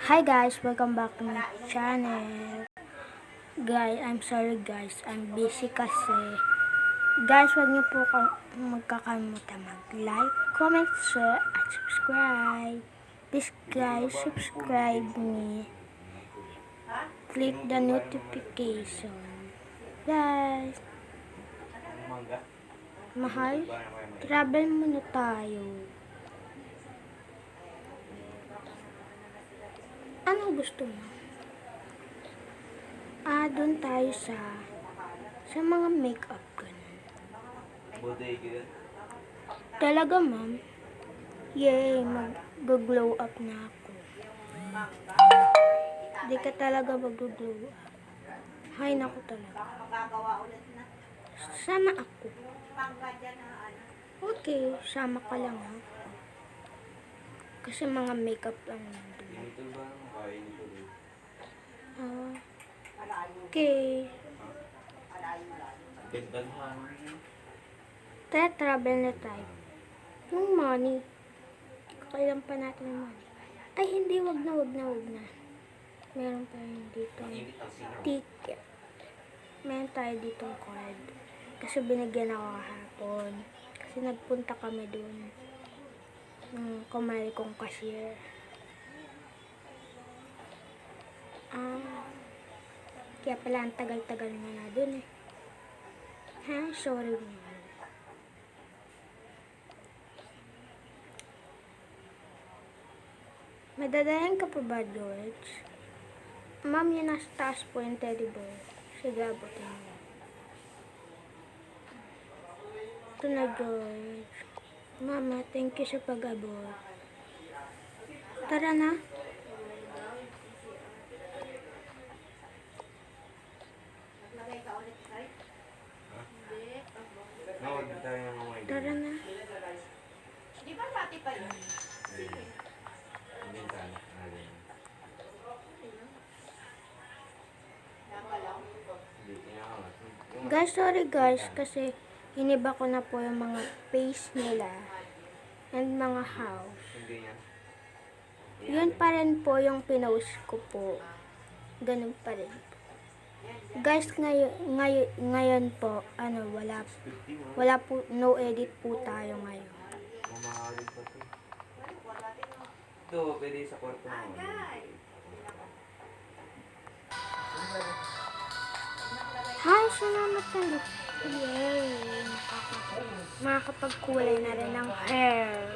Hi guys, welcome back to my channel. Guys, I'm sorry guys, I'm busy kasi. Guys, huwag niyo po magkakalimutan mag-like, comment, share, at subscribe. Please guys, subscribe me. Click the notification. Guys, mahal, travel muna tayo. Anong gusto mo? Doon tayo sa mga makeup ganun. Talaga, ma'am? Yay, mag-glow up na ako. Di ka talaga mag-glow up. Hay naku talaga. Sama ako. Okay, sama ka lang ha. Kasi mga makeup lang nandun. Okay. Travel na tayo. Yung money. Kailan pa natin yung money. Ay, hindi, wag na. Meron tayo dito ticket. Meron tayo dito card. Kasi binigyan ako kahapon. Kasi nagpunta kami dun. Kumari kong cashier. Kaya pala ang tagal-tagal na dun eh. Sorry mo. Madadayan ka pa ba, George? Ma'am, yun nasa taas po yung teddy bear. Sige, abutin mo. Ito na, George. Mama, thank you sa pag-abot. Tara na. Tara na. Di ba pati pa yun? Guys, sorry guys, kasi iniba ko na po yung mga face nila and mga house. Yun pa rin po yung pinost ko po. Ganun pa rin. Guys, ngayon po, wala po, no edit po tayo ngayon. Ito, pwede sa kwarto mo. Hi, salamat na. Yay! Makakapagkulay na rin ng hair.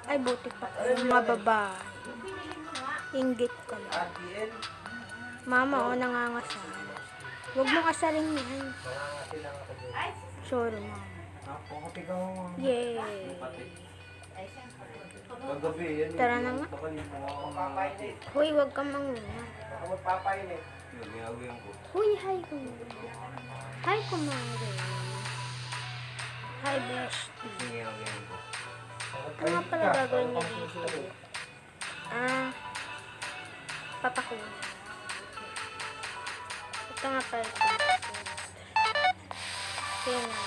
Ay, buti pa yung mababa. Inggit ka lang. Mama, nangangasal. Huwag mo kasaling yan. Sorry, mama. Yay! Tara na nga. Hoy, huwag kang manguna. Hoy, hi kumare. Hi kumare. Hi bestie. Ano nga pala gagawin niya dito? Papako. Ito nga pala. Kaya nga.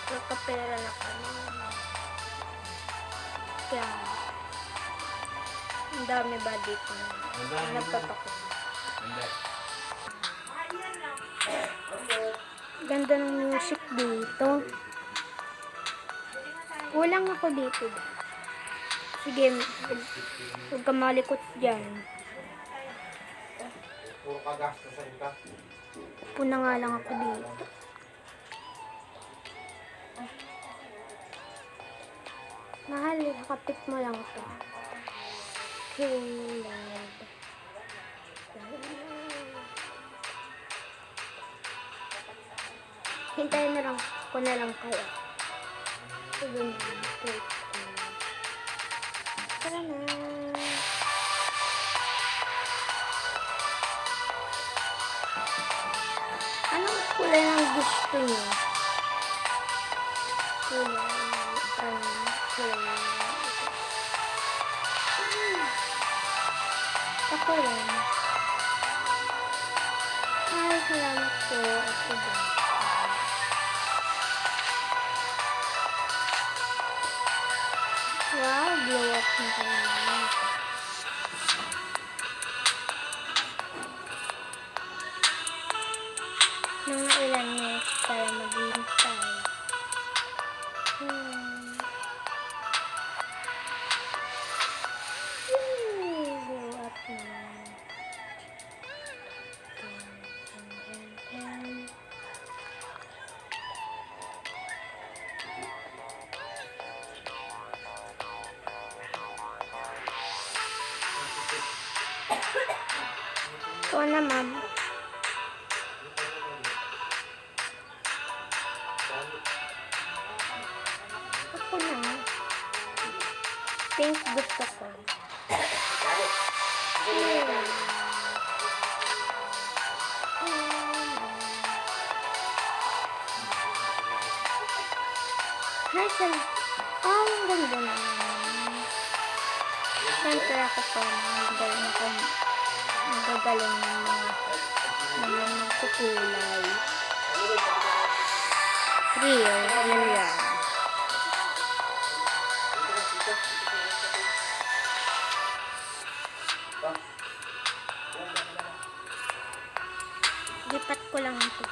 Nagkapera na kami. Kaya ang dami ba dito? Nagpapako. Ganda ng music dito. Kulang ako dito. Sige, huwag ka malikot dyan. Puna nga lang ako dito. Mahal, nakapit mo lang ito. Okay, Lord. Hintayin na lang ko na lang kayo. Sige na. Tara na. Anong kulay ang gusto niyo? Ako lang. Ay, salamat po. Ako ba? Wow, blow up na tayo. Mga ilan years para maghihintay. Blow up na. Ito na, ma'am. Ako na. Pink gusto ko. Hi, sir. Oh, ang ganda naman. Siyempre ako po, magagaling ng mga kukulay. Real, yun yan. Lipat ko lang ito.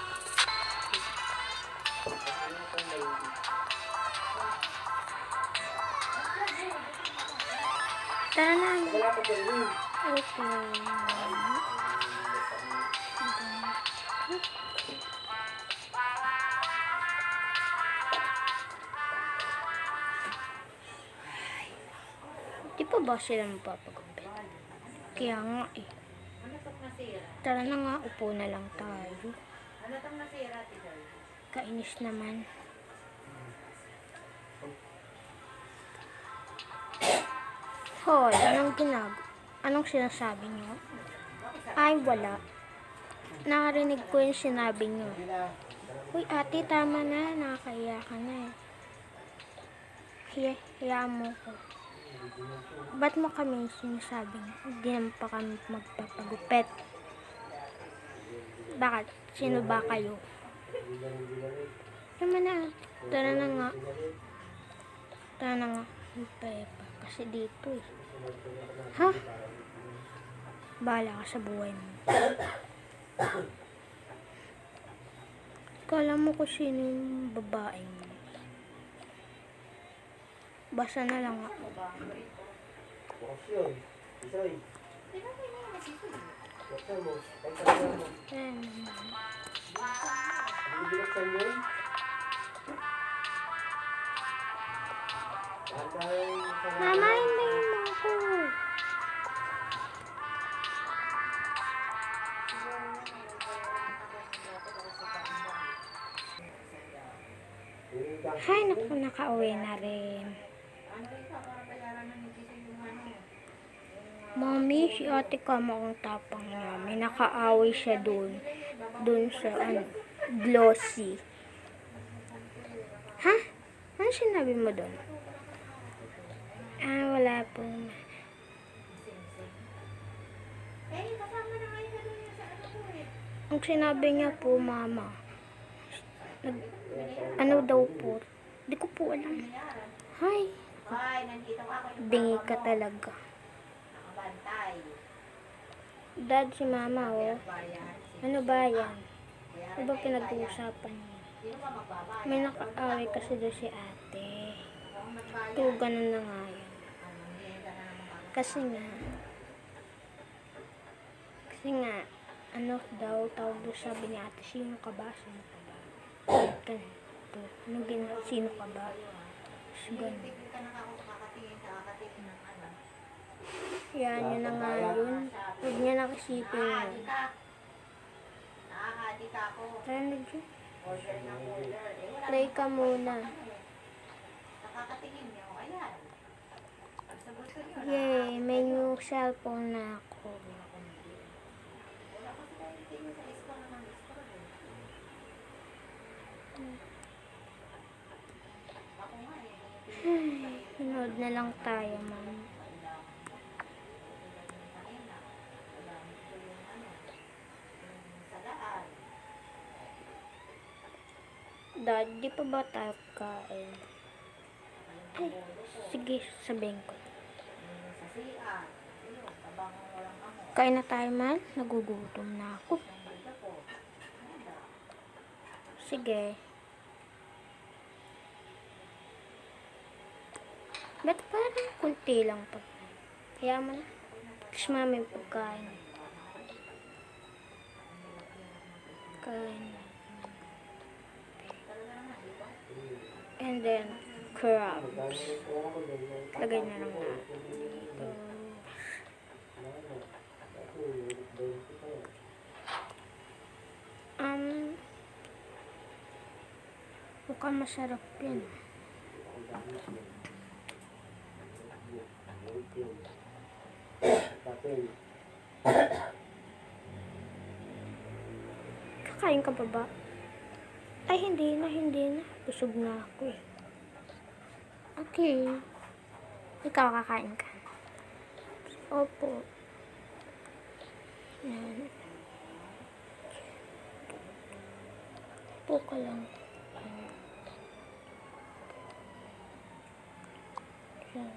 Tara na. Okay. Di pa ba sila mapapagupit? Kaya nga eh. Ano itong nasira? Tara na nga, upo na lang tayo. Ano itong nasira, Tidal? Kainis naman. Hoy, anong sinasabi niyo? Ay, wala. Nakarinig ko yung sinabi niyo. Uy, ate, tama na. Nakakaiya ka na eh. Hiya mo ko. Ba't mo kami sinasabi niyo? Hindi naman pa kami magpapagupit. Bakit? Sino ba kayo? Tama na. Tara na nga. Tara na nga. Pepa. Kasi dito eh. Ha? Bahala ka sa buhay mo. Kala mo kung sino yung babae mo. Basa na lang ako. Bukas yun. Isoy. Buksan mo. Pagkakita mo. Binuksan yun? Mama, hindi mo ako. Hay, naku, nakauwi na rin. Mami, si ate Kama ang tapang niya. May nakaaway siya doon. Doon sa, glossy. Ha? Ano sinabi mo doon? Ah, wala po. Ang sinabi niya po, mama. Ano daw po? Di ko po alam. Hay. Hoy, nandito ako yung Bingi ka talaga. nakabantay. Dad, si mama, oh. Bayan. Ano ba yan? Ano ba pinag-uusapan niyo? Sino ba magbabayad? May nakaaway kasi doon si ate. Kung magbayad, To, ganun na nga yan. merienda na naman kami. Kasi nga, ano daw, tawag doon sabi ni ate, sino ka ba? Sino ka ba? Ganito. Sino ka ba? So, ganun. Hindi ka nakakatingin sa kakatingin ng ano. Yan, yun na nga yun. Huwag niya nakisipin yun. Nakakadi ka. Nakakadi ka ako. Rinig yun. Order ng order. Eh, wala Play ka muna. nakakatingin niyo. Ayan. Pag sa bulso niyo, Yay, may new cellphone na ako. wala kasi tayo tingin sa isko naman. Ako nga eh. Sunod na lang tayo, ma'am. Dad, di pa ba tayo kain? Ay, sige, sabihin ko. Sa CR. Ayun, tabangan walang amo. Kain na tayo, man. Nagugutom na ako. Dito po. Sige. Ba't parang kunti lang to? Kaya mo na. Kasi mami pagkain. Kain. And then, crabs. Lagay na lang natin dito. Mukhang masarap yun. Kakain ka pa ba? Ay, hindi na. Busog na ako eh. Okay. Ikaw kakain ka. Opo. Yan. Opo ka lang. Yan.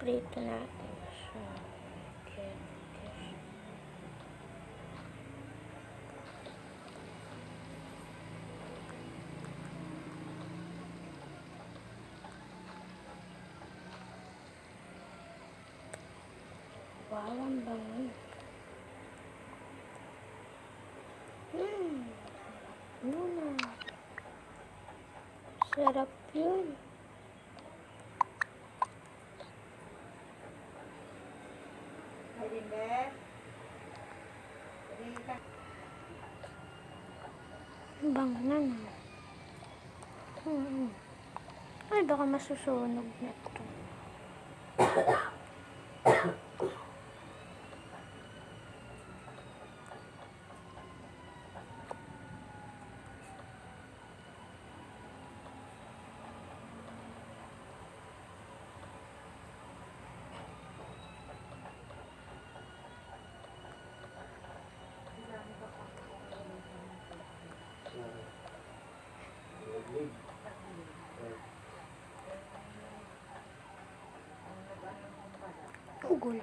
Prito natin siya. Okay. Wow, ang bango. Muna. Sarap yun. Pwede ba? Pwede ka. Ang bango na na. Ay, baka masusunog na ito. Ugol.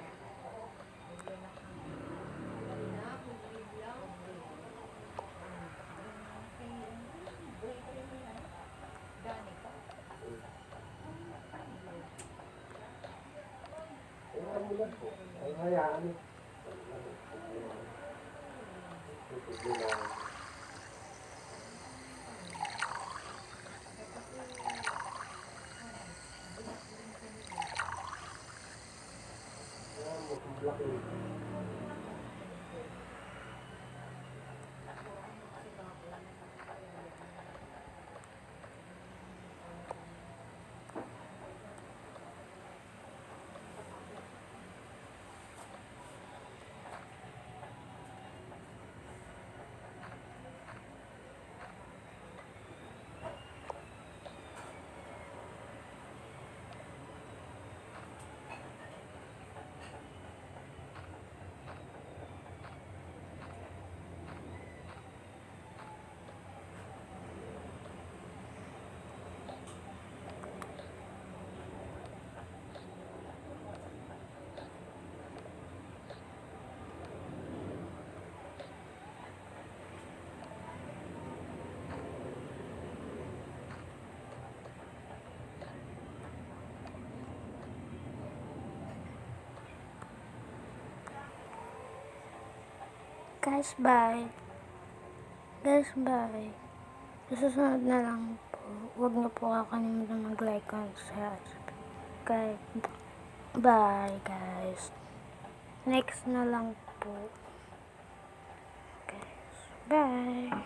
Ay, hayaan. Guys, bye. Guys, bye. Sa susunod na lang po. Huwag niyo po kakalimutan mag-like, comment, share, subscribe. Bye, guys. Next na lang po. Guys, bye.